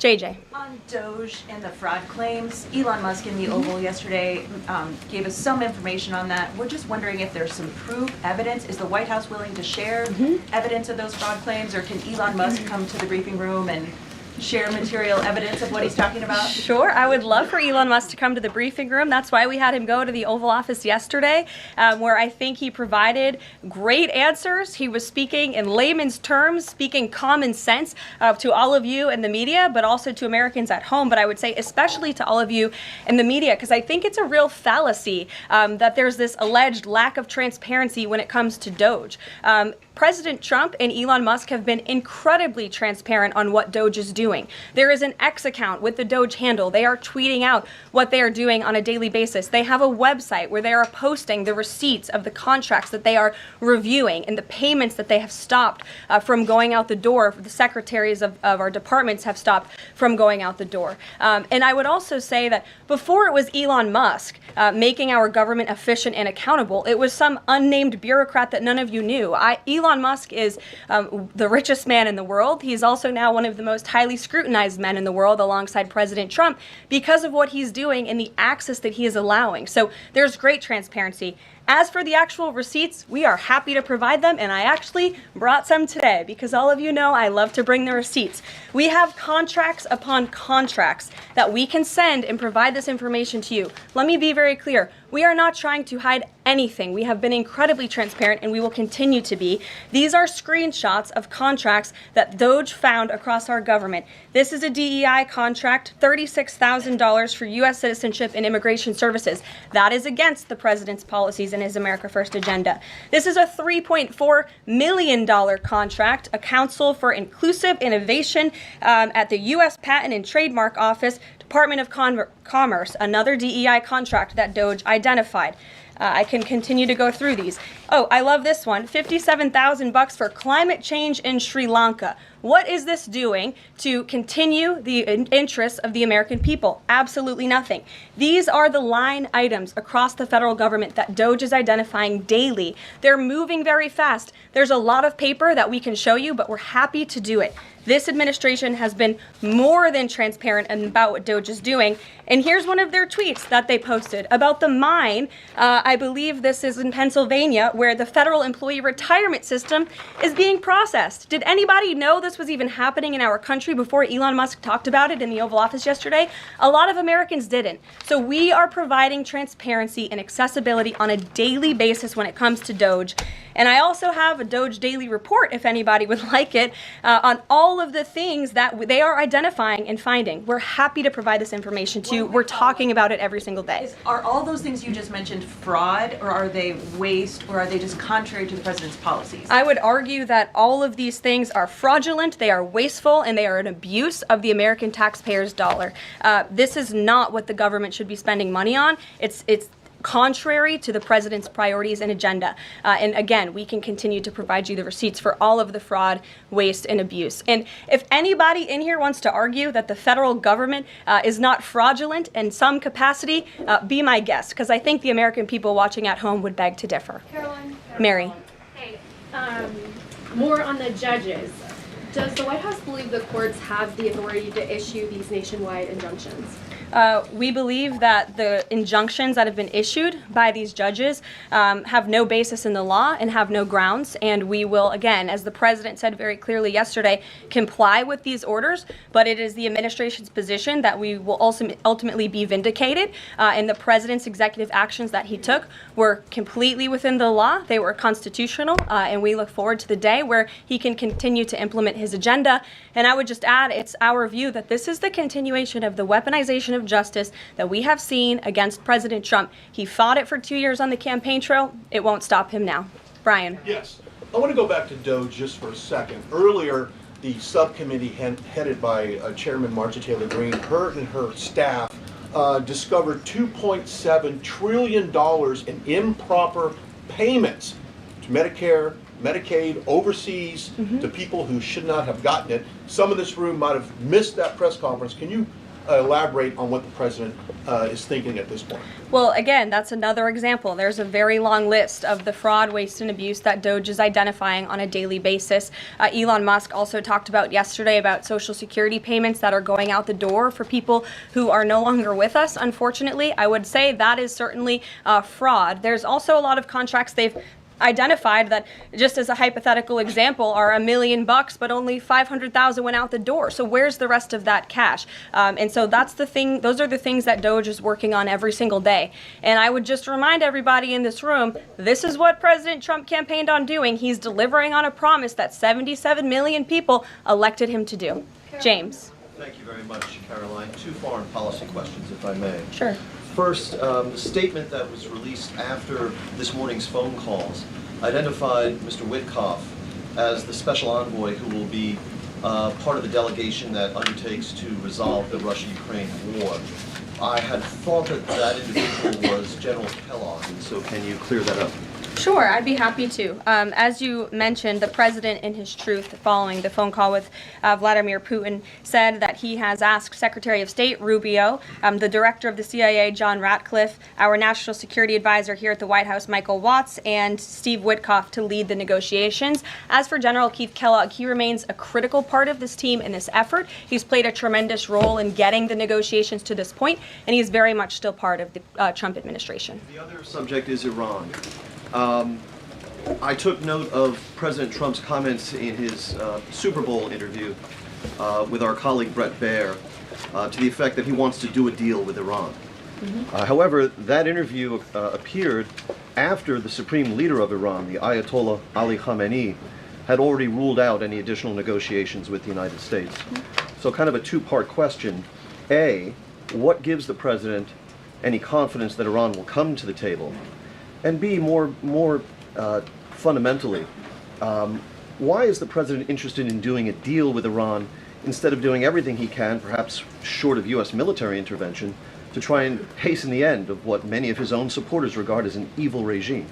JJ. On Doge and the fraud claims, Elon Musk in the Oval yesterday gave us some information on that. We're just wondering if there's some proof, evidence. Is the White House willing to share evidence of those fraud claims, or can Elon Musk come to the briefing room and share material evidence of what he's talking about? Sure, I would love for Elon Musk to come to the briefing room. That's why we had him go to the Oval Office yesterday, where I think he provided great answers. He was speaking in layman's terms, speaking common sense to all of you in the media, but also to Americans at home. But I would say especially to all of you in the media, because I think it's a real fallacy that there's this alleged lack of transparency when it comes to Doge. President Trump and Elon Musk have been incredibly transparent on what Doge is doing. There is an X account with the Doge handle. They are tweeting out what they are doing on a daily basis. They have a website where they are posting the receipts of the contracts that they are reviewing and the payments that they have stopped from going out the door. The secretaries of our departments have stopped from going out the door. And I would also say that before it was Elon Musk making our government efficient and accountable, it was some unnamed bureaucrat that none of you knew. Elon Musk is the richest man in the world. He's also now one of the most highly scrutinized men in the world alongside President Trump because of what he's doing and the access that he is allowing. So there's great transparency. As for the actual receipts, we are happy to provide them, and I actually brought some today because all of you know I love to bring the receipts. We have contracts upon contracts that we can send and provide this information to you. Let me be very clear. We are not trying to hide anything. We have been incredibly transparent, and we will continue to be. These are screenshots of contracts that Doge found across our government. This is a DEI contract, $36,000 for U.S. citizenship and immigration services. That is against the president's policies and his America First agenda. This is a $3.4 million contract, a Council for Inclusive Innovation at the U.S. Patent and Trademark Office, Department of Commerce, another DEI contract that Doge identified. I can continue to go through these. Oh, I love this one. $57,000 for climate change in Sri Lanka. What is this doing to continue the interests of the American people? Absolutely nothing. These are the line items across the federal government that Doge is identifying daily. They're moving very fast. There's a lot of paper that we can show you, but we're happy to do it. This administration has been more than transparent about what Doge is doing. And here's one of their tweets that they posted about the mine. I believe this is in Pennsylvania, where the federal employee retirement system is being processed. Did anybody know this was even happening in our country before Elon Musk talked about it in the Oval Office yesterday? A lot of Americans didn't. So we are providing transparency and accessibility on a daily basis when it comes to Doge. And I also have a Doge daily report, if anybody would like it, on all of the things that they are identifying and finding. We're happy to provide this information to you. We're talking about it every single day. Are all those things you just mentioned fraud, or are they waste, or are they just contrary to the president's policies? I would argue that all of these things are fraudulent, they are wasteful, and they are an abuse of the American taxpayer's dollar. This is not what the government should be spending money on. It's contrary to the president's priorities and agenda. And again, we can continue to provide you the receipts for all of the fraud, waste, and abuse. And if anybody in here wants to argue that the federal government is not fraudulent in some capacity, be my guest, because I think the American people watching at home would beg to differ. Caroline. Mary. Hey, more on the judges. Does the White House believe the courts have the authority to issue these nationwide injunctions? We believe that the injunctions that have been issued by these judges have no basis in the law and have no grounds, and we will, again, as the president said very clearly yesterday, comply with these orders, but it is the administration's position that we will ultimately be vindicated, and the president's executive actions that he took were completely within the law, they were constitutional, and we look forward to the day where he can continue to implement his agenda. And I would just add, it's our view that this is the continuation of the weaponization of justice that we have seen against President Trump. He fought it for 2 years on the campaign trail. It won't stop him now. Brian. Yes. I want to go back to Doge just for a second. Earlier, the subcommittee headed by Chairman Marcia Taylor Greene, her and her staff discovered $2.7 trillion in improper payments to Medicare, Medicaid, overseas, to people who should not have gotten it. Some in this room might have missed that press conference. Can you elaborate on what the president is thinking at this point. Well, again, that's another example. There's a very long list of the fraud, waste, and abuse that Doge is identifying on a daily basis. Elon Musk also talked about yesterday about Social Security payments that are going out the door for people who are no longer with us, unfortunately. I would say that is certainly fraud. There's also a lot of contracts they've identified that, just as a hypothetical example, are $1 million, but only 500,000 went out the door. So where's the rest of that cash? And so that's the thing. Those are the things that Doge is working on every single day. And I would just remind everybody in this room, this is what President Trump campaigned on doing. He's delivering on a promise that 77 million people elected him to do. James. Thank you very much, Caroline. Two foreign policy questions, if I may. Sure. First, the statement that was released after this morning's phone calls identified Mr. Witkoff as the special envoy who will be part of the delegation that undertakes to resolve the Russia-Ukraine war. I had thought that that individual was General Kellogg, and so can you clear that up? Sure, I'd be happy to. As you mentioned, the president, in his truth, following the phone call with Vladimir Putin, said that he has asked Secretary of State Rubio, the director of the CIA, John Ratcliffe, our national security advisor here at the White House, Michael Watts, and Steve Witkoff to lead the negotiations. As for General Keith Kellogg, he remains a critical part of this team in this effort. He's played a tremendous role in getting the negotiations to this point, and he's very much still part of the Trump administration. The other subject is Iran. I took note of President Trump's comments in his Super Bowl interview with our colleague Brett Baer to the effect that he wants to do a deal with Iran. However, that interview appeared after the supreme leader of Iran, the Ayatollah Ali Khamenei, had already ruled out any additional negotiations with the United States. So kind of a two-part question. A, what gives the president any confidence that Iran will come to the table? And B, more fundamentally, why is the president interested in doing a deal with Iran instead of doing everything he can, perhaps short of U.S. military intervention, to try and hasten the end of what many of his own supporters regard as an evil regime?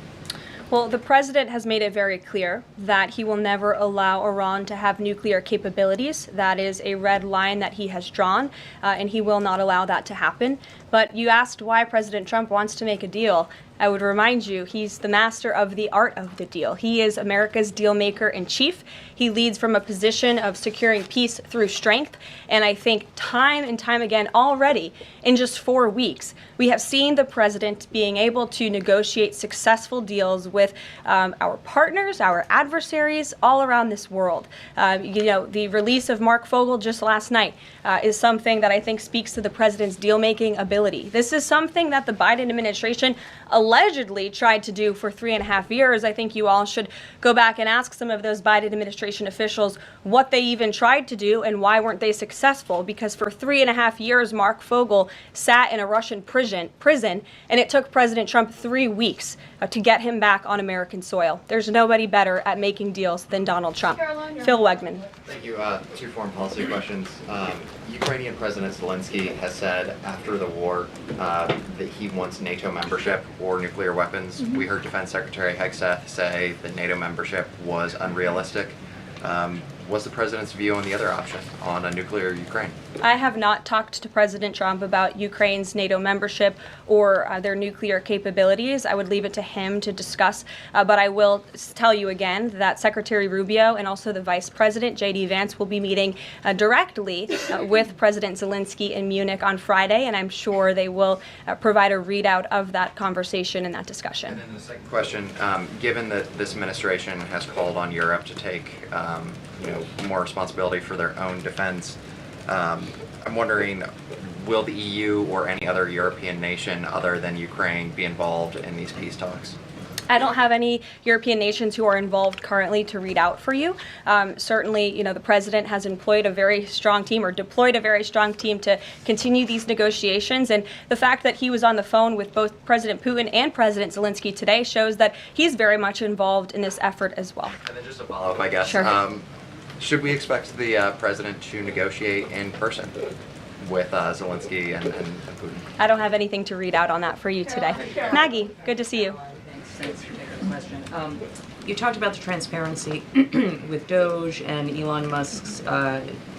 Well, the president has made it very clear that he will never allow Iran to have nuclear capabilities. That is a red line that he has drawn, and he will not allow that to happen. But you asked why President Trump wants to make a deal. I would remind you, he's the master of the art of the deal. He is America's deal maker in chief. He leads from a position of securing peace through strength. And I think time and time again already, in just 4 weeks, we have seen the president being able to negotiate successful deals with our partners, our adversaries all around this world. The release of Mark Fogel just last night is something that I think speaks to the president's deal-making ability. This is something that the Biden administration allegedly tried to do for 3.5 years. I think you all should go back and ask some of those Biden administration officials what they even tried to do and why weren't they successful, because for 3.5 years Mark Fogel sat in a Russian prison and it took President Trump 3 weeks to get him back on American soil. There's nobody better at making deals than Donald Trump. Phil Wegman. Thank you. Two foreign policy questions. Ukrainian President Zelensky has said after the war that he wants NATO membership or nuclear weapons. We heard Defense Secretary Hegseth say that NATO membership was unrealistic. What's the president's view on the other option, on a nuclear Ukraine? I have not talked to President Trump about Ukraine's NATO membership or their nuclear capabilities. I would leave it to him to discuss. But I will tell you again that Secretary Rubio and also the Vice President, J.D. Vance, will be meeting directly with President Zelensky in Munich on Friday, and I'm sure they will provide a readout of that conversation and that discussion. And then the second question, given that this administration has called on Europe to take more responsibility for their own defense, I'm wondering, will the EU or any other European nation other than Ukraine be involved in these peace talks? I don't have any European nations who are involved currently to read out for you. Certainly, the president has employed a very strong team or deployed a very strong team to continue these negotiations. And the fact that he was on the phone with both President Putin and President Zelensky today shows that he's very much involved in this effort as well. And then just a follow-up, I guess. Sure. Should we expect the president to negotiate in person with Zelensky and Putin? I don't have anything to read out on that for you today. Maggie, good to see you. Thanks for taking the question. You talked about the transparency with Doge and Elon Musk's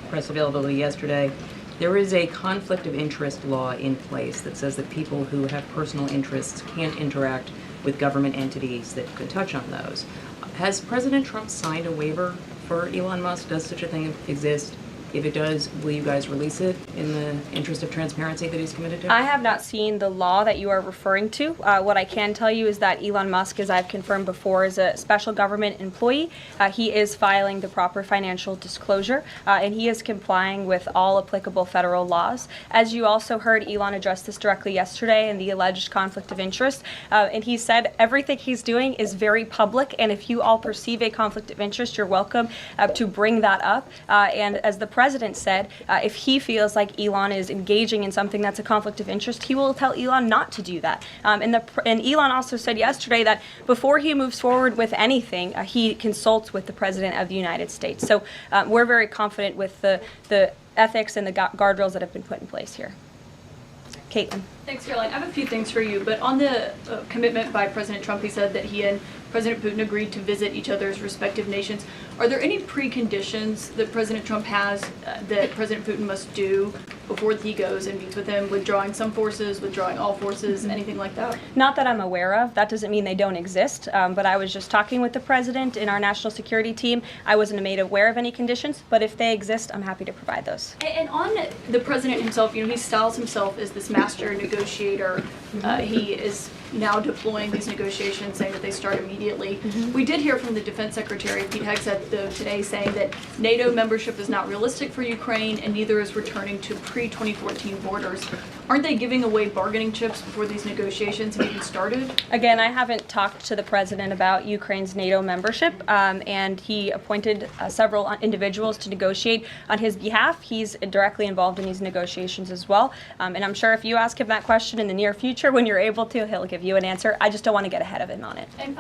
press availability yesterday. There is a conflict of interest law in place that says that people who have personal interests can't interact with government entities that could touch on those. Has President Trump signed a waiver for Elon Musk? Does such a thing exist? If it does, will you guys release it in the interest of transparency that he's committed to? I have not seen the law that you are referring to. What I can tell you is that Elon Musk, as I've confirmed before, is a special government employee. He is filing the proper financial disclosure, and he is complying with all applicable federal laws. As you also heard, Elon address this directly yesterday in the alleged conflict of interest, and he said everything he's doing is very public, and if you all perceive a conflict of interest, you're welcome to bring that up. And as the president said, if he feels like Elon is engaging in something that's a conflict of interest, he will tell Elon not to do that. And Elon also said yesterday that before he moves forward with anything, he consults with the President of the United States. So we're very confident with the ethics and the guardrails that have been put in place here. Caitlin. Thanks, Caroline. I have a few things for you, but on the commitment by President Trump, he said that he and President Putin agreed to visit each other's respective nations. Are there any preconditions that President Trump has that President Putin must do before he goes and meets with him, withdrawing some forces, withdrawing all forces, anything like that? Not that I'm aware of. That doesn't mean they don't exist, but I was just talking with the president in our national security team. I wasn't made aware of any conditions, but if they exist, I'm happy to provide those. And on the president himself, he styles himself as this master negotiator. He is now deploying these negotiations, saying that they start immediately. We did hear from the Defense Secretary, Pete Hegseth, though, today saying that NATO membership is not realistic for Ukraine and neither is returning to pre-2014 borders. Aren't they giving away bargaining chips before these negotiations have even started? Again, I haven't talked to the president about Ukraine's NATO membership, and he appointed several individuals to negotiate on his behalf. He's directly involved in these negotiations as well, and I'm sure if you ask him that question in the near future, when you're able to, he'll give you an answer. I just don't want to get ahead of him on it. And